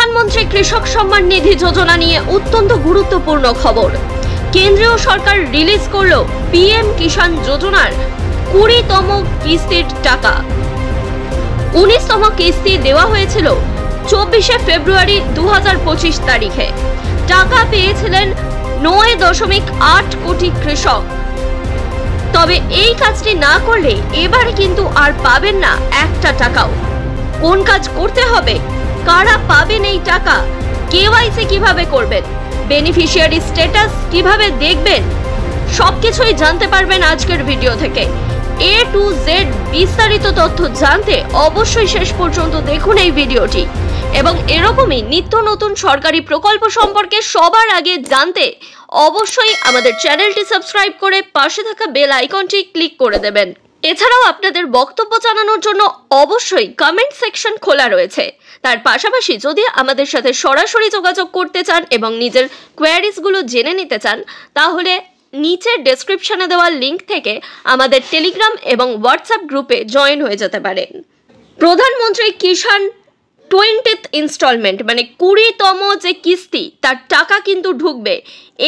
প্রধানমন্ত্রী কৃষক সম্মান নিধি যোজনা নিয়ে অত্যন্ত গুরুত্বপূর্ণ খবর। কেন্দ্রীয় সরকার রিলিজ করল পিএম কিষাণ যোজনার 20তম কিস্তির টাকা। 19তম কিস্তি দেওয়া হয়েছিল 24শে ফেব্রুয়ারি 2025 তারিখে। টাকা পেয়েছিলেন 9.8 কোটি কৃষক। তবে এই কাজটি না করলে এবারে কিন্তু আর পাবেন না একটা টাকাও। কোন কাজ করতে হবে, কারা পাবেন এই টাকা, কেওয়াইসি কিভাবে করবেন, বেনিফিশিয়ারি স্ট্যাটাস কিভাবে দেখবেন, সবকিছুই জানতে পারবেন আজকের ভিডিও থেকে। A to Z বিস্তারিত তথ্য জানতে অবশ্যই শেষ পর্যন্ত দেখুন এই ভিডিওটি। এবং এরকমই নিত্য নতুন সরকারি প্রকল্প সম্পর্কে সবার আগে জানতে অবশ্যই আমাদের চ্যানেলটি সাবস্ক্রাইব করে পাশে থাকা বেল আইকনটি ক্লিক করে দেবেন। এছাড়াও আপনাদের বক্তব্য জানানোর জন্য অবশ্যই কমেন্ট সেকশন খোলা রয়েছে। তার পাশাপাশি যদি আমাদের সাথে সরাসরি যোগাযোগ করতে চান এবং নিজের কোয়ারিজগুলো জেনে নিতে চান, তাহলে নিচের ডেসক্রিপশনে দেওয়া লিংক থেকে আমাদের টেলিগ্রাম এবং হোয়াটসঅ্যাপ গ্রুপে জয়েন হয়ে যেতে পারেন। প্রধানমন্ত্রী কিষাণ 20th ইনস্টলমেন্ট মানে 20তম যে কিস্তি, তার টাকা কিন্তু ঢুকবে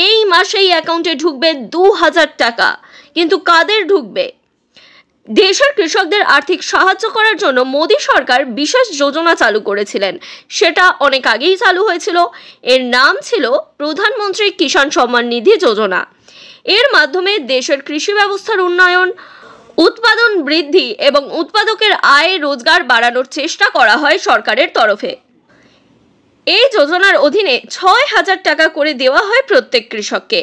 এই মাসেই। অ্যাকাউন্টে ঢুকবে 2000 টাকা। কিন্তু কাদের ঢুকবে? দেশের কৃষকদের আর্থিক সাহায্য করার জন্য মোদী সরকার বিশেষ যোজনা চালু করেছিলেন। সেটা অনেক আগেই চালু হয়েছিল। এর নাম ছিল প্রধানমন্ত্রী কিষাণ সম্মান নিধি যোজনা। এর মাধ্যমে দেশের কৃষি ব্যবস্থার উন্নয়ন, উৎপাদন বৃদ্ধি এবং উৎপাদকের আয় রোজগার বাড়ানোর চেষ্টা করা হয় সরকারের তরফে। এই যোজনার অধীনে 6000 টাকা করে দেওয়া হয় প্রত্যেক কৃষককে।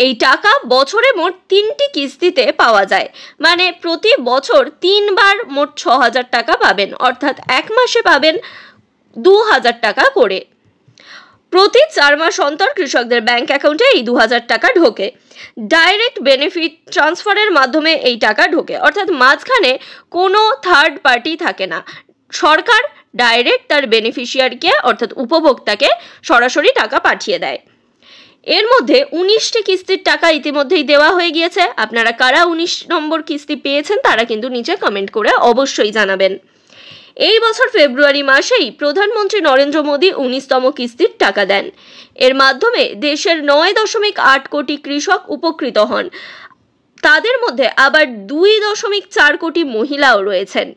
এই টাকা বছরে মোট 3টি কিস্তিতে পাওয়া যায়, মানে প্রতি বছর 3 বার মোট 6000 টাকা পাবেন, অর্থাৎ এক মাসে পাবেন 2000 টাকা করে। প্রতি 4 মাস অন্তর কৃষকদের ব্যাংক অ্যাকাউন্টে এই 2000 টাকা ঢোকে। ডাইরেক্ট বেনিফিট ট্রান্সফারের মাধ্যমে এই টাকা ঢোকে, অর্থাৎ মাঝখানে কোনো থার্ড পার্টি থাকে না। সরকার ডাইরেক্ট তার বেনিফিশিয়ারিকে অর্থাৎ উপভোক্তাকে সরাসরি টাকা পাঠিয়ে দেয়। এর মধ্যে 19টি কিস্তির টাকা ইতিমধ্যেই দেওয়া হয়ে গিয়েছে। আপনারা কারা 19 নম্বর কিস্তি পেয়েছেন তারা কিন্তু নিচে কমেন্ট করে অবশ্যই জানাবেন। এই বছর ফেব্রুয়ারি মাসেই প্রধানমন্ত্রী নরেন্দ্র মোদী 19তম কিস্তির টাকা দেন। এর মাধ্যমে দেশের 9.8 কোটি কৃষক উপকৃত হন। তাদের মধ্যে আবার 2.4 কোটি মহিলাও রয়েছেন।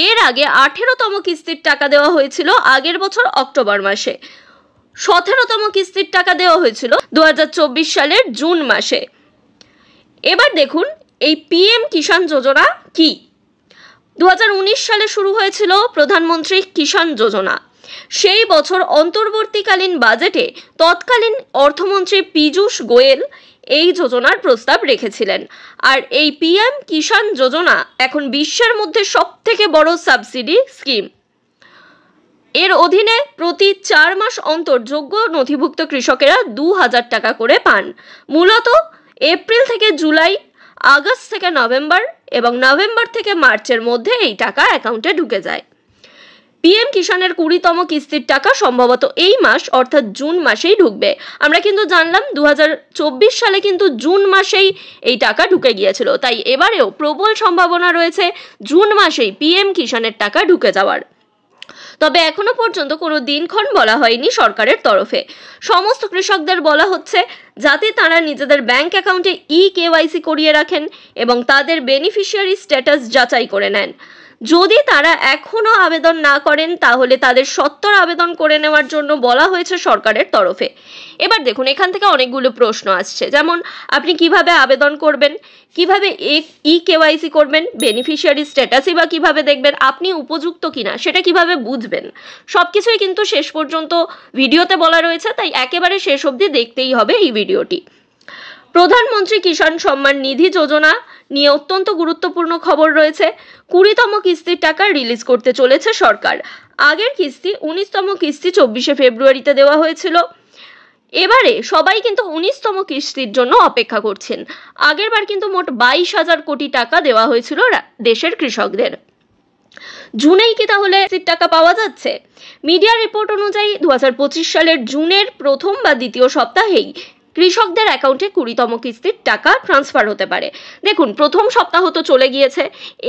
এর আগে 18তম কিস্তির টাকা দেওয়া হয়েছিল আগের বছর অক্টোবর মাসে। 17তম কিস্তির টাকা দেওয়া হয়েছিল 2024 সালের জুন মাসে। এবার দেখুন এই পিএম কিষাণ যোজনা কি। 2019 সালে শুরু হয়েছিল প্রধানমন্ত্রী কিষাণ যোজনা। সেই বছর অন্তর্বর্তীকালীন বাজেটে তৎকালীন অর্থমন্ত্রী পীযূষ গোয়েল এই যোজনার প্রস্তাব রেখেছিলেন। আর এই পিএম কিষাণ যোজনা এখন বিশ্বের মধ্যে সবথেকে বড় সাবসিডি স্কিম। এর অধীনে প্রতি 4 মাস অন্তর যোগ্য নথিভুক্ত কৃষকেরা 2000 টাকা করে পান। মূলত এপ্রিল থেকে জুলাই, আগস্ট থেকে নভেম্বর এবং নভেম্বর থেকে মার্চের মধ্যে এই টাকা অ্যাকাউন্টে ঢুকে যায়। পিএম কিষাণের 20তম কিস্তির টাকা সম্ভবত এই মাস অর্থাৎ জুন মাসেই ঢুকবে। আমরা কিন্তু জানলাম 2024 সালে কিন্তু জুন মাসেই এই টাকা ঢুকে গিয়েছিল, তাই এবারেও প্রবল সম্ভাবনা রয়েছে জুন মাসেই পিএম কিষাণের টাকা ঢুকে যাওয়ার। তবে এখনো পর্যন্ত কোনো দিনক্ষণ বলা হয়নি সরকারের তরফে। সমস্ত কৃষকদের বলা হচ্ছে যাতে তারা নিজেদের ব্যাংক অ্যাকাউন্টে কেওয়াইসি করিয়ে রাখেন এবং তাদের বেনিফিশিয়ারি স্ট্যাটাস যাচাই করে নেন। যদি তারা এখনো আবেদন না করেন তাহলে তাদের সত্বর আবেদন করে নেওয়ার জন্য বলা হয়েছে সরকারের তরফে। এবার দেখুন এখান থেকে অনেকগুলো প্রশ্ন আসছে, যেমন আপনি কিভাবে আবেদন করবেন, কিভাবে কেওয়াইসি করবেন, বেনিফিশিয়ারি স্ট্যাটাসই বা কিভাবে দেখবেন, আপনি উপযুক্ত কিনা সেটা কিভাবে বুঝবেন, সবকিছুই কিন্তু শেষ পর্যন্ত ভিডিওতে বলা রয়েছে, তাই একেবারে শেষ অবধি দেখতেই হবে এই ভিডিওটি। প্রধানমন্ত্রী কিষাণ সম্মান নিধি যোজনা নিয়ে অত্যন্ত গুরুত্বপূর্ণ খবর রয়েছে। 20তম কিস্তির টাকা রিলিজ করতে চলেছে সরকার। আগের কিস্তি 19তম কিস্তি 24শে ফেব্রুয়ারিতে দেওয়া হয়েছিল। এবারে সবাই কিন্তু 19তম কিস্তির জন্য অপেক্ষা করছেন। আগের বার কিন্তু মোট 22,000 কোটি টাকা দেওয়া হয়েছিল দেশের কৃষকদের। জুনেই কি তাহলে টাকা পাওয়া যাচ্ছে? মিডিয়া রিপোর্ট অনুযায়ী 2025 সালের জুনের প্রথম বা দ্বিতীয় সপ্তাহেই কৃষকদের অ্যাকাউন্টে 20তম কিস্তির টাকা ট্রান্সফার হতে পারে। দেখুন, প্রথম সপ্তাহ তো চলে গিয়েছে,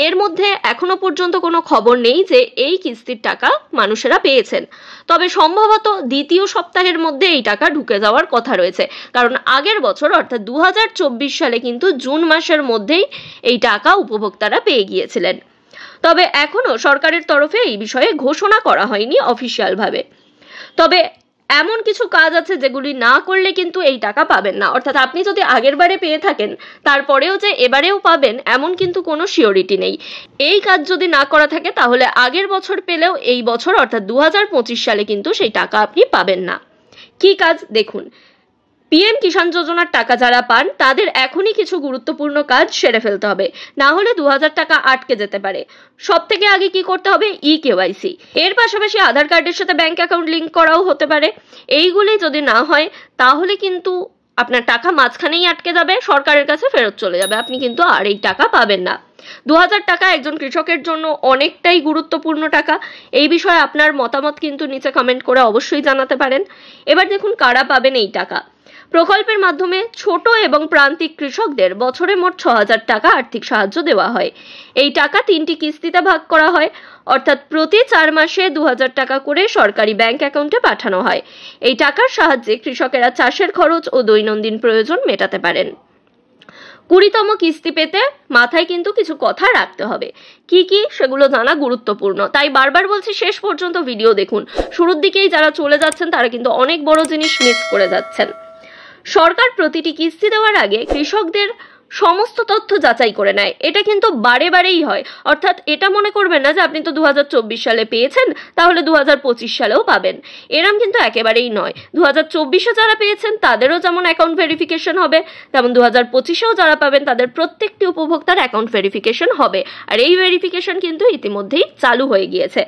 এর মধ্যে এখনো পর্যন্ত কোনো খবর নেই যে এই কিস্তির টাকা মানুষেরা পেয়েছেন। তবে সম্ভবত দ্বিতীয় সপ্তাহের মধ্যে এই টাকা ঢুকে যাওয়ার কথা রয়েছে, কারণ আগের বছর অর্থাৎ 2024 সালে কিন্তু জুন মাসের মধ্যেই এই টাকা উপভোক্তারা পেয়ে গিয়েছিলেন। তবে এখনো সরকারের তরফে এই বিষয়ে ঘোষণা করা হয়নি অফিসিয়ালভাবে। তবে এমন কিছু কাজ আছে যেগুলি না করলে কিন্তু এই টাকা পাবেন না, অর্থাৎ আপনি যদি আগের বারে পেয়ে থাকেন তারপরেও যে এবারেও পাবেন এমন কিন্তু কোনো সিওরিটি নেই। এই কাজ যদি না করা থাকে তাহলে আগের বছর পেলেও এই বছর অর্থাৎ 2025 সালে কিন্তু সেই টাকা আপনি পাবেন না। কি কাজ দেখুন, পিএম কিষাণ যোজনার টাকা যারা পান তাদের এখনই কিছু গুরুত্বপূর্ণ কাজ সেরে ফেলতে হবে, না হলে 2000 টাকা আটকে যেতে পারে। সব থেকে আগে কি করতে হবে, কেওয়াইসি। এর পাশাপাশি আধার কার্ডের সাথে ব্যাংক অ্যাকাউন্ট লিঙ্ক করাও হতে পারে। এইগুলি যদি না হয় তাহলে কিন্তু আপনার টাকা মাঝখানেই আটকে যাবে, সরকারের কাছে ফেরত চলে যাবে, আপনি কিন্তু আর এই টাকা পাবেন না। 2000 টাকা একজন কৃষকের জন্য অনেকটাই গুরুত্বপূর্ণ টাকা। এই বিষয়ে আপনার মতামত কিন্তু নিচে কমেন্ট করে অবশ্যই জানাতে পারেন। এবার দেখুন কারা পাবেন এই টাকা। প্রকল্পের মাধ্যমে ছোট এবং প্রান্তিক কৃষকদের বছরে মোট 6000 টাকা আর্থিক সাহায্য দেওয়া হয়। এই টাকা 3টি কিস্তিতে ভাগ করা হয়, অর্থাৎ প্রতি 4 মাসে 2000 টাকা করে সরকারি ব্যাংক অ্যাকাউন্টে পাঠানো হয়। এই টাকার সাহায্যে কৃষকেরা চাষের খরচ ও দৈনন্দিন প্রয়োজন মেটাতে পারেন। 20তম কিস্তি পেতে মাথায় কিন্তু কিছু কথা রাখতে হবে। কি কি সেগুলো জানা গুরুত্বপূর্ণ, তাই বারবার বলছি শেষ পর্যন্ত ভিডিও দেখুন। শুরুর দিকেই যারা চলে যাচ্ছেন তারা কিন্তু অনেক বড় জিনিস মিস করে যাচ্ছেন। সরকার প্রতিটি কিস্তি দেওয়ার আগে কৃষকদের সমস্ত তথ্য যাচাই করে নেয়। এটা কিন্তু বারে বারেই হয়, অর্থাৎ এটা মনে করবেন না যে আপনি তো 2024 সালে পেয়েছেন তাহলে 2025 সালেও পাবেন, এরম কিন্তু একেবারেই নয়। 2024-এ যারা পেয়েছেন তাদেরও যেমন অ্যাকাউন্ট ভেরিফিকেশন হবে, তেমন 2025-এও যারা পাবেন তাদের প্রত্যেকটি উপভোক্তার অ্যাকাউন্ট ভেরিফিকেশন হবে। আর এই ভেরিফিকেশন কিন্তু ইতিমধ্যেই চালু হয়ে গিয়েছে।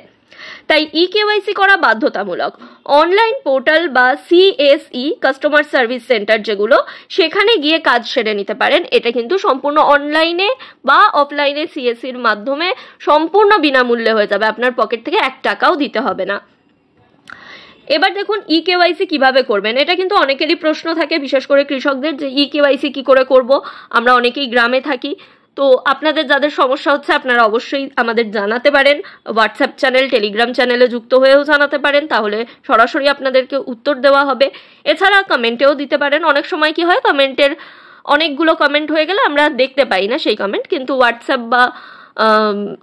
তাই কেওয়াইসি করা বাধ্যতামূলক। অনলাইন পোর্টাল বা CSE কাস্টমার সার্ভিস সেন্টার যেগুলো, সেখানে গিয়ে কাজ সেরে নিতে পারেন। এটা কিন্তু সম্পূর্ণ অনলাইনে বা অফলাইনে CSE-র মাধ্যমে সম্পূর্ণ বিনামূল্যে হয়ে যাবে, আপনার পকেট থেকে 1 টাকাও দিতে হবে না। এবার দেখুন কেওয়াইসি কিভাবে করবেন। এটা কিন্তু অনেকেরই প্রশ্ন থাকে, বিশেষ করে কৃষকদের, যে কেওয়াইসি কি করে করব। আমরা অনেকেই গ্রামে থাকি, তো আপনাদের যাদের সমস্যা হচ্ছে আপনারা অবশ্যই আমাদের জানাতে পারেন। হোয়াটসঅ্যাপ চ্যানেল, টেলিগ্রাম চ্যানেলে যুক্ত হয়েও জানাতে পারেন, তাহলে সরাসরি আপনাদেরকে উত্তর দেওয়া হবে। এছাড়া কমেন্টেও দিতে পারেন। অনেক সময় কি হয়, কমেন্টের অনেকগুলো কমেন্ট হয়ে গেলে আমরা দেখতে পাই না সেই কমেন্ট, কিন্তু হোয়াটসঅ্যাপ বা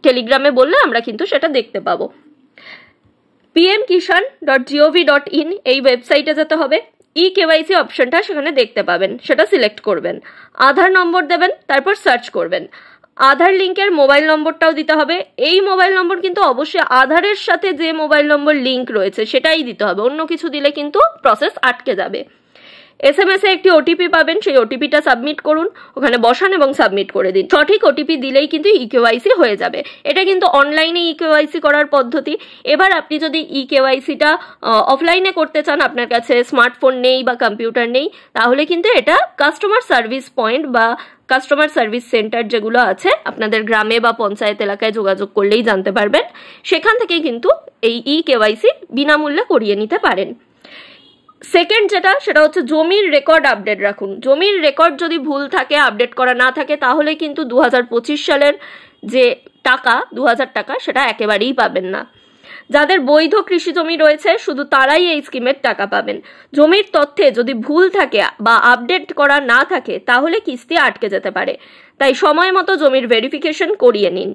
টেলিগ্রামে বললে আমরা কিন্তু সেটা দেখতে পাবো। pmkishan.gov.in এই ওয়েবসাইটে যেতে হবে। কেওয়াইসি অপশনটা সেখানে দেখতে পাবেন, সেটা সিলেক্ট করবেন। আধার নম্বর দেবেন, তারপর সার্চ করবেন। আধার লিঙ্কের মোবাইল নম্বরটাও দিতে হবে। এই মোবাইল নম্বর কিন্তু অবশ্যই আধারের সাথে যে মোবাইল নম্বর লিঙ্ক রয়েছে সেটাই দিতে হবে, অন্য কিছু দিলে কিন্তু প্রসেস আটকে যাবে। SMS-এ একটি OTP পাবেন, সেই OTP-টা সাবমিট করুন, ওখানে বসান এবং সাবমিট করে দিন। সঠিক OTP দিলেই কিন্তু কেওয়াইসি হয়ে যাবে। এটা কিন্তু অনলাইনে কেওয়াইসি করার পদ্ধতি। এবার আপনি যদি কেওয়াইসিটা অফলাইনে করতে চান, আপনার কাছে স্মার্টফোন নেই বা কম্পিউটার নেই, তাহলে কিন্তু এটা কাস্টমার সার্ভিস পয়েন্ট বা কাস্টমার সার্ভিস সেন্টার যেগুলো আছে আপনাদের গ্রামে বা পঞ্চায়েত এলাকায় যোগাযোগ করলেই জানতে পারবেন। সেখান থেকেই কিন্তু এই কেওয়াইসি বিনামূল্যে করিয়ে নিতে পারেন। সেকেন্ড যেটা, সেটা হচ্ছে জমির রেকর্ড আপডেট রাখুন। জমির রেকর্ড যদি ভুল থাকে, আপডেট করা না থাকে, তাহলে কিন্তু 2025 সালের যে টাকা 2000 টাকা সেটা একেবারেই পাবেন না। যাদের বৈধ কৃষি জমি রয়েছে শুধু তারাই এই স্কিমের টাকা পাবেন। জমির তথ্যে যদি ভুল থাকে বা আপডেট করা না থাকে তাহলে কিস্তি আটকে যেতে পারে, তাই সময় মতো জমির ভেরিফিকেশন করিয়ে নিন।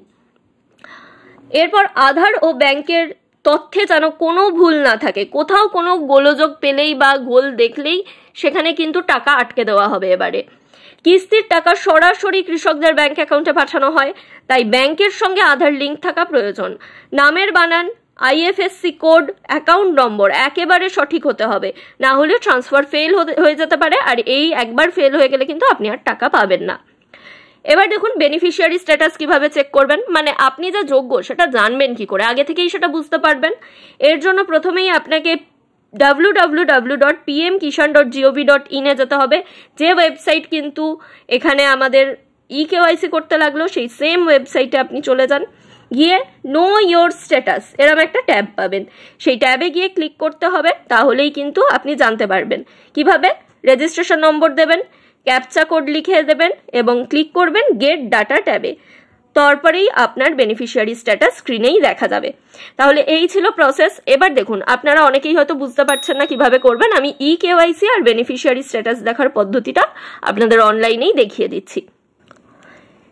এরপর আধার ও ব্যাংকের তথ্যে যেন কোনো ভুল না থাকে। কোথাও কোনো গোলযোগ পেলেই বা গোল দেখলেই সেখানে কিন্তু টাকা আটকে দেওয়া হবে। এবারে কিস্তির টাকা সরাসরি কৃষকদের ব্যাংক অ্যাকাউন্টে পাঠানো হয়, তাই ব্যাংকের সঙ্গে আধার লিঙ্ক থাকা প্রয়োজন। নামের বানান, IFSC কোড, অ্যাকাউন্ট নম্বর একেবারে সঠিক হতে হবে, না হলে ট্রান্সফার ফেল হয়ে যেতে পারে। আর এই একবার ফেল হয়ে গেলে কিন্তু আপনি আর টাকা পাবেন না। এবার দেখুন বেনিফিশিয়ারি স্ট্যাটাস কিভাবে চেক করবেন, মানে আপনি যা যোগ্য সেটা জানবেন কি করে, আগে থেকেই সেটা বুঝতে পারবেন। এর জন্য প্রথমেই আপনাকে www.pmkishan.gov.in এ যেতে হবে, যে ওয়েবসাইট কিন্তু এখানে আমাদের কেওয়াইসি করতে লাগলো সেই সেম ওয়েবসাইটে আপনি চলে যান। গিয়ে নো ইয়োর স্ট্যাটাস এরকম একটা ট্যাব পাবেন, সেই ট্যাবে গিয়ে ক্লিক করতে হবে, তাহলেই কিন্তু আপনি জানতে পারবেন। কিভাবে, রেজিস্ট্রেশন নম্বর দেবেন, ক্যাপচা কোড লিখে দেবেন এবং ক্লিক করবেন গেট ডাটা ট্যাবে। তারপরেই আপনার বেনিফিশিয়ারি স্ট্যাটাস স্ক্রিনেই দেখা যাবে। তাহলে এই ছিল প্রসেস। এবার দেখুন, আপনারা অনেকেই হয়তো বুঝতে পারছেন না কিভাবে করবেন। আমি EKYC আর বেনিফিশিয়ারি স্ট্যাটাস দেখার পদ্ধতিটা আপনাদের অনলাইনেই দেখিয়ে দিচ্ছি।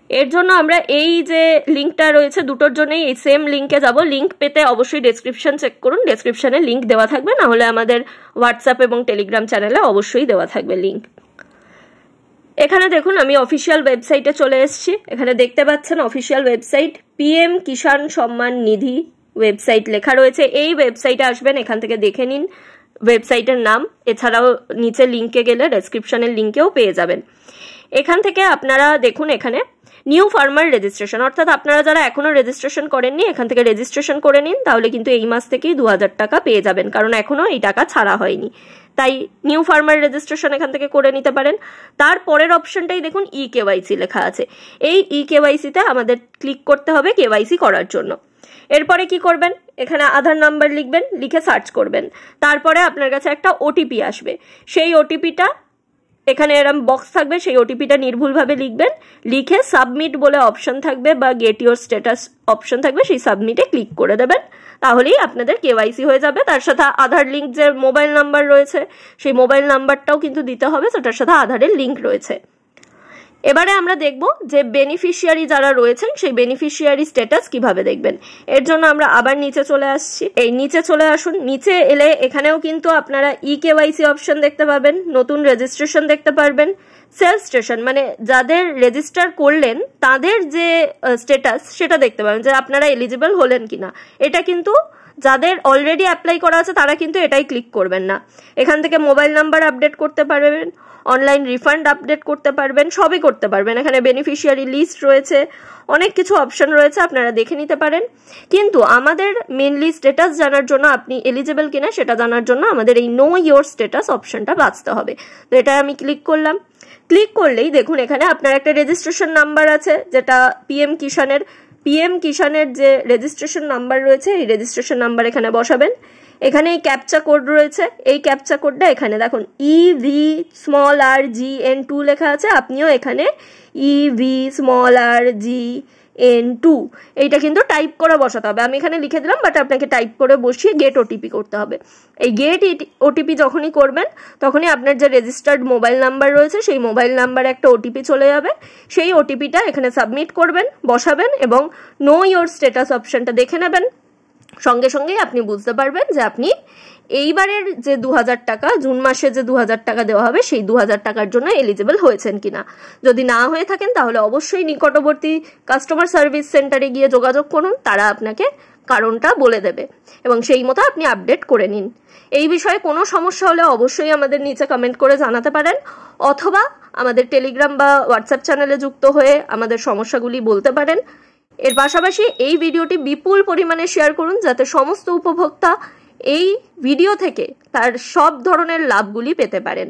এর জন্য আমরা এই যে লিঙ্কটা রয়েছে দুটোর জন্যই এই সেম লিঙ্কে যাব। লিঙ্ক পেতে অবশ্যই ডেসক্রিপশন চেক করুন, ডেসক্রিপশনে লিঙ্ক দেওয়া থাকবে, না হলে আমাদের হোয়াটসঅ্যাপ এবং টেলিগ্রাম চ্যানেলে অবশ্যই দেওয়া থাকবে লিঙ্ক। এখানে দেখুন আমি অফিসিয়াল ওয়েবসাইটে চলে এসেছি। এখানে দেখতে পাচ্ছেন official website PM Kisan Samman Nidhi website লেখা রয়েছে। এই ওয়েবসাইটে আসবেন, এখান থেকে দেখে নিন ওয়েবসাইটের নাম। এছাড়াও নিচে লিঙ্কে গেলে ডেসক্রিপশনের লিঙ্কেও পেয়ে যাবেন। এখান থেকে আপনারা দেখুন এখানে নিউ ফার্মার রেজিস্ট্রেশন, অর্থাৎ আপনারা যারা এখনো রেজিস্ট্রেশন করেননি এখান থেকে রেজিস্ট্রেশন করে নিন, তাহলে কিন্তু এই মাস থেকেই 2000 টাকা পেয়ে যাবেন, কারণ এখনো এই টাকা ছাড়া হয়নি। তাই নিউ ফার্মার রেজিস্ট্রেশন এখান থেকে করে নিতে পারেন। তারপরের অপশনটাই দেখুন EKYC লেখা আছে। এই EKYC-তে আমাদের ক্লিক করতে হবে KYC করার জন্য। এরপরে কি করবেন, এখানে আধার নাম্বার লিখবেন, লিখে সার্চ করবেন। তারপরে আপনার কাছে একটা OTP আসবে, সেই OTP-টা এখানে এরকম বক্স থাকবে, সেই OTP-টা নির্ভুলভাবে লিখবেন, লিখে সাবমিট বলে অপশন থাকবে বা গেট ইউর স্ট্যাটাস অপশন থাকবে, সেই সাবমিটে ক্লিক করে দেবেন। তাহলেই আপনাদের KYC হয়ে যাবে। তার সাথে আধার লিঙ্ক যে মোবাইল নাম্বার রয়েছে সেই মোবাইল নাম্বারটাও কিন্তু দিতে হবে, সেটার সাথে আধারের লিঙ্ক রয়েছে। এবারে আমরা দেখব যে বেনিফিশিয়ারি যারা রয়েছেন সেই বেনিফিশিয়ারি স্ট্যাটাস কিভাবে দেখবেন। এর জন্য আমরা আবার নিচে চলে আসছি। এই নিচে চলে আসুন। নিচে এলে এখানেও কিন্তু আপনারা EKYC অপশন দেখতে পাবেন, নতুন রেজিস্ট্রেশন দেখতে পারবেন, সেলফ স্টেশন মানে যাদের রেজিস্টার করলেন তাদের যে স্ট্যাটাস সেটা দেখতে পাবেন, যে আপনারা এলিজিবল হলেন কিনা। এটা কিন্তু যাদের অলরেডি অ্যাপ্লাই করা আছে তারা কিন্তু এটাই ক্লিক করবেন না। এখান থেকে মোবাইল নাম্বার আপডেট করতে পারবেন, অনলাইন রিফান্ড আপডেট করতে পারবেন, সবই করতে পারবেন। এখানে বেনিফিশিয়ারি লিস্ট রয়েছে, অনেক কিছু অপশন রয়েছে, আপনারা দেখে নিতে পারেন। কিন্তু আমাদের মেনলি স্ট্যাটাস জানার জন্য, আপনি এলিজিবল কিনা সেটা জানার জন্য আমাদের এই নো ইয়োর স্ট্যাটাস অপশনটা বাছতে হবে। তো এটা আমি ক্লিক করলাম। ক্লিক করলেই দেখুন এখানে আপনার একটা রেজিস্ট্রেশন নাম্বার আছে, যেটা PM কিষাণের যে রেজিস্ট্রেশন নাম্বার রয়েছে এই রেজিস্ট্রেশন নাম্বার এখানে বসাবেন। এখানে এই ক্যাপচা কোড রয়েছে, এই ক্যাপচা কোডটা এখানে দেখুন EVRGN2 লেখা আছে। আপনিও এখানে EVRGN2 এইটা কিন্তু টাইপ করে বসাতে হবে। আমি এখানে লিখে দিলাম, বাট আপনাকে টাইপ করে বসিয়ে গেট OTP করতে হবে। এই গেট OTP যখনই করবেন তখনই আপনার যে রেজিস্টার্ড মোবাইল নাম্বার রয়েছে সেই মোবাইল নাম্বারে একটা OTP চলে যাবে। সেই OTP-টা এখানে সাবমিট করবেন, বসাবেন এবং নো ইয়োর স্ট্যাটাস অপশনটা দেখে নেবেন। সঙ্গে সঙ্গেই আপনি বুঝতে পারবেন যে আপনি এইবারের যে 2000 টাকা, জুন মাসে যে 2000 টাকা দেওয়া হবে সেই 2000 টাকার জন্য এলিজিবল হয়েছেন কিনা। যদি না হয়ে থাকেন তাহলে অবশ্যই নিকটবর্তী কাস্টমার সার্ভিস সেন্টারে গিয়ে যোগাযোগ করুন, তারা আপনাকে কারণটা বলে দেবে এবং সেই মতো আপনি আপডেট করে নিন। এই বিষয়ে কোনো সমস্যা হলে অবশ্যই আমাদের নিচে কমেন্ট করে জানাতে পারেন, অথবা আমাদের টেলিগ্রাম বা হোয়াটসঅ্যাপ চ্যানেলে যুক্ত হয়ে আমাদের সমস্যাগুলি বলতে পারেন। এর পাশাপাশি এই ভিডিওটি বিপুল পরিমাণে শেয়ার করুন, যাতে সমস্ত উপভোক্তা এই ভিডিও থেকে তার সব ধরনের লাভগুলি পেতে পারেন।